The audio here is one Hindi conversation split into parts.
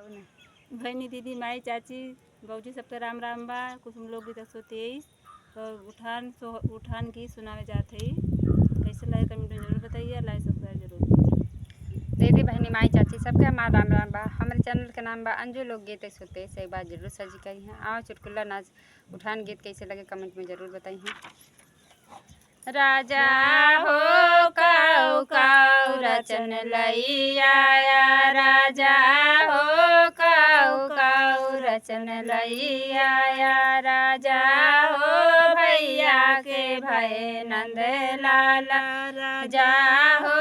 बहनी दीदी माई चाची बऊजी सबके राम राम बा। कुसुम लोग गीत 123 तो उठान की सुनावे जाते ही कैसे लाए कमेंट में जरूर बताइए। लाइक सब्सक्राइब जरूर कीजिए। दीदी बहनी माई चाची सबके हमारा राम राम बा। हमारे चैनल का नाम बा अंजू लोग गीत सुनते से एक बार जरूर सर्च करी हैं। आओ चुटकुला नाच उठान गीत कैसे लगे कमेंट में जरूर बताइए। राजा हो काऊ काऊ रचन लई आया, राजा हो काऊ काऊ रचन लई आया, राजा हो भैया के भय नंद लाला, राजा हो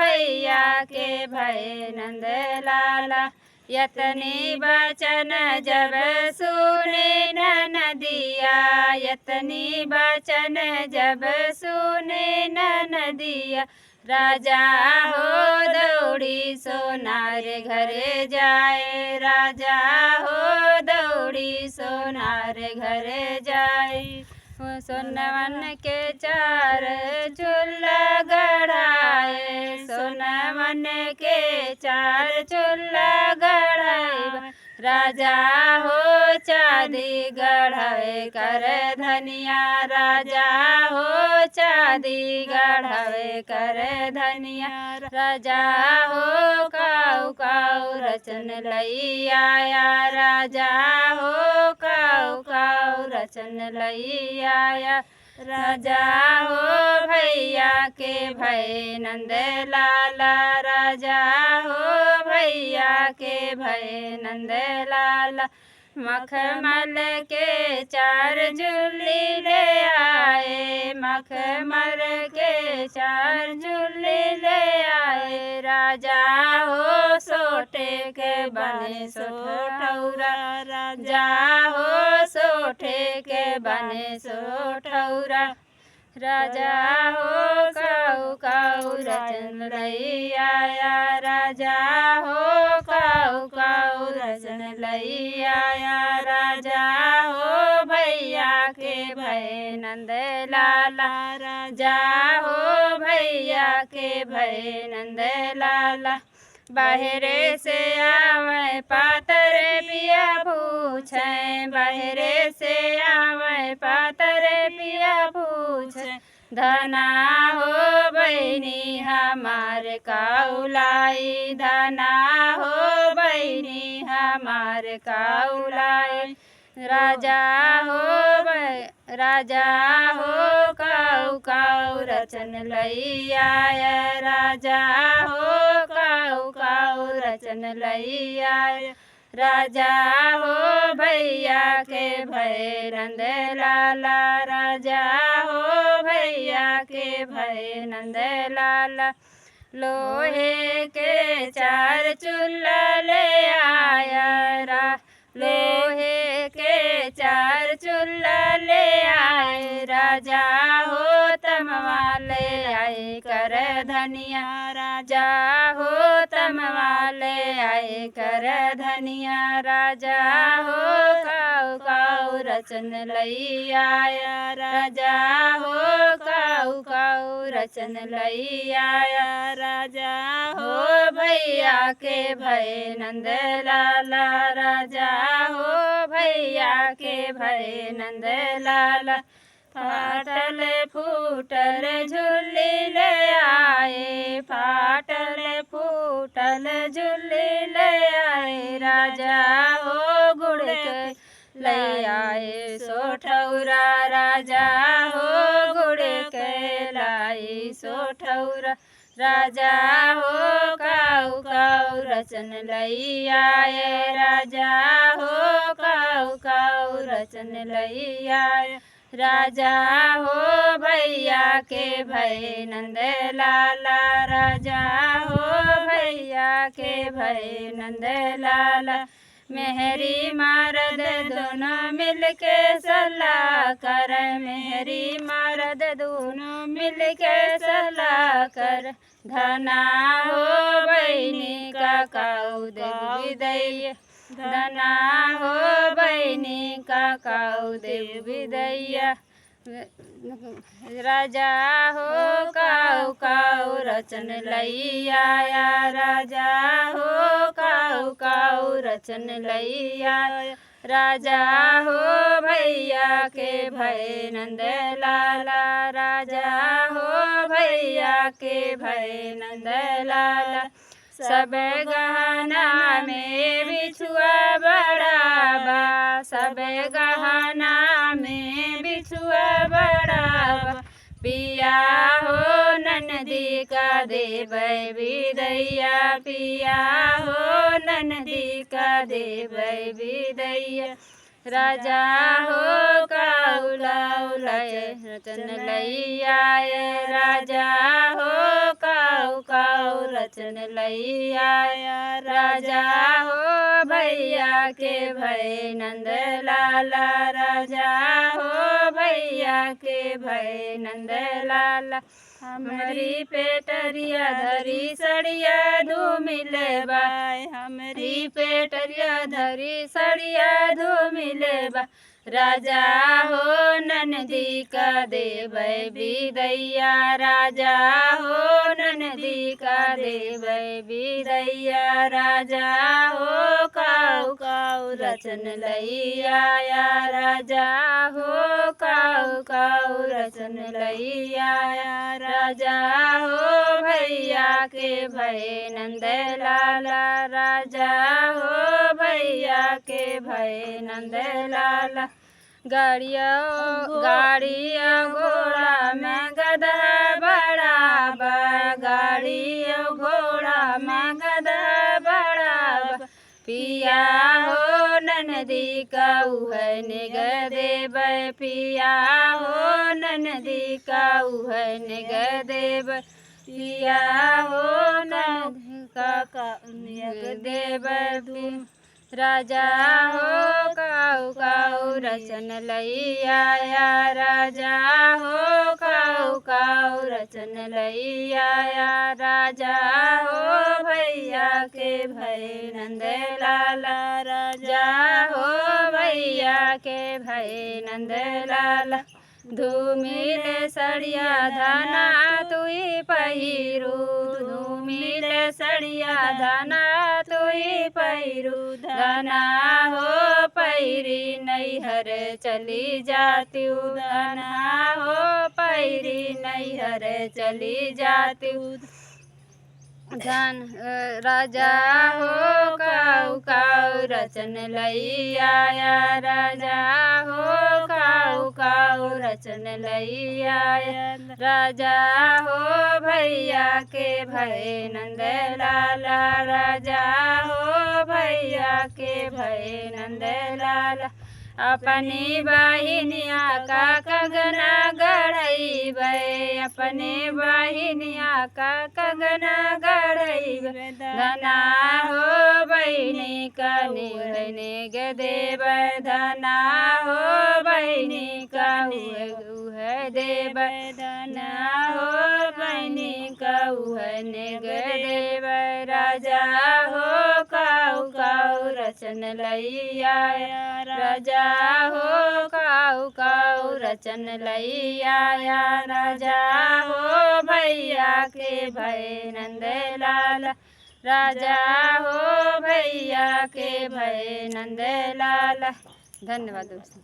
भैया के भय नंद लाला। यतनी बचन जब सुने नदिया, यतनी बचन जब सुने नदिया, राजा हो दौड़ी सोनार घरे जाए, राजा हो दौड़ी सोनार घरे जाए। सोनवन के चार चूल्हा गढ़ाए, सोनवन के चार चूल्हा गढ़ाए, राजा हो चांदी गढ़ावे कर धनिया, राजा हो चांदी गढ़ावे कर धनिया, राजा हो काऊ काऊ रचन लई आया, राजा हो काऊ काऊ रचन लई आया, राजा हो भैया के भय नंद लाला, राजा हो भैया के भय नंद लाला। मखमल के चार झूली ले आए, मखमल के चार झूली ले आए, राजा हो सोटे के बने सोठौरा, राजा हो सोटे के बने सोठौरा, राजा हो काऊ काऊ रचन लई आया, राजा हो काऊ काऊ रचन लई आया, राजा हो भैया के भय नंद लाला, राजा हो भैया के भय नंद लाला। बाहरे से आवे पातर पिया पूछे, बाहरे से आवे पातर पिया पूछे, धना हो बहनी हमार काउलाई, धना हो बहनी हमार काउलाई, राजा हो काऊ काऊ रचन लई आया, राजा हो काऊ काऊ रचन लई आया, राजा हो भैया के भय नंद लाला, राजा हो भैया के भय नंद लाला। लोहे के चार चूल्हा ले आया, लोहे के चार चूल्हा ले आए, राजा हो तमवा ले आए कर धनिया, राजा हो तमवा ले आए कर धनिया, राजा हो काऊ काऊ रचन लई आया, राजा हो काऊ काऊ रचन लई आया, राजा हो भैया के भय नंद लाला, राजा हो भैया के भय नंद लाला। फाटल फूटल झुल्ली ले आए, फाटल फूटल झुल्ली ले आए, राजा हो गुड़ के ले आए सोठौरा, राजा हो गुड़ के लाई सोठौरा, राजा हो काऊ काऊ रचन लई आए, राजा हो काऊ काऊ रचन लई आए, राजा हो भैया के भय नंद लाला, राजा हो भैया के भय नंद लाला। मेहरी मर्द दोनों मिलके सलाह कर, मेहरी मर्द दोनों मिलके सलाह कर, धना हो बहनी का काऊ देव विदैया, धना हो बहनी का काऊ देव विदैया। राजा हो काऊ काऊ रचन लैया राजा हो काऊ काऊ रचन लैया राजा हो भैया के भय नंद लाला राजा हो भैया के भय नंद लाला सब गहना में बिछुआ बड़ाबा सब गहना में बिछुआ बड़ाबा पिया हो ननदी का देव विदैया पिया हो ननदी का देव विदैया राजा हो काउलाउलय रचन लैया राजा हो काऊ काऊ रचन लैया राजा हो भैया के भय नंद लाला राजा हो भैया के भय नंद लाला हमारी पेटरिया धरी सड़िया धूमिल बाय हमारी पेटरिया धरी सड़िया धूमिल बा राजा हो ननदी का देव विदैया राजा हो ननदी का देव विदैया राजा हो काऊ काऊ रचन लैया राजा हो काऊ काऊ रचन लैया राजा हो भैया के भय नंद लाला राजा हो भैया के भय नंद लाला गाड़िया घोड़ा में गधा बड़ाबा गाड़िया घोड़ा में गधा बड़ाबा पिया हो ननदी का उह निग देव पिया हो ननदी का उह निग देव पिया हो ननदी का निग देव राजा हो काऊ काऊ रचन लैया राजा हो काऊ काऊ रचन लैया राजा हो भैया के भय नंद लाला राजा हो भैया के भय नंद लाला धूमिल सड़िया धना तुई पहिरू धूमिल सड़िया धना तुई पहिरू धना हो पैरी नैहर चली जाती धना हो पैरी नैहर चली जाती धन राजा हो काऊ काऊ रचन लैया राजा हो काऊ काऊ रचन लैया राजा हो भैया के भय नंद लाला राजा हो भैया के भय नंद लाला अपनी बहिनिया का कंगना गढ़ई अपने बहिनिया का कंगना गढ़ई धना हो बहिनी का निहने ग देव धना हो बहिनी का उह देव धना हो बहिनी का उह निग देव राजा हो काऊ काऊ रचन लैया राजा हो काऊ काऊ रचन लैया राजा हो भैया के भय नंद लाला राजा हो भैया के भय नंद लाला। धन्यवाद दोस्तों।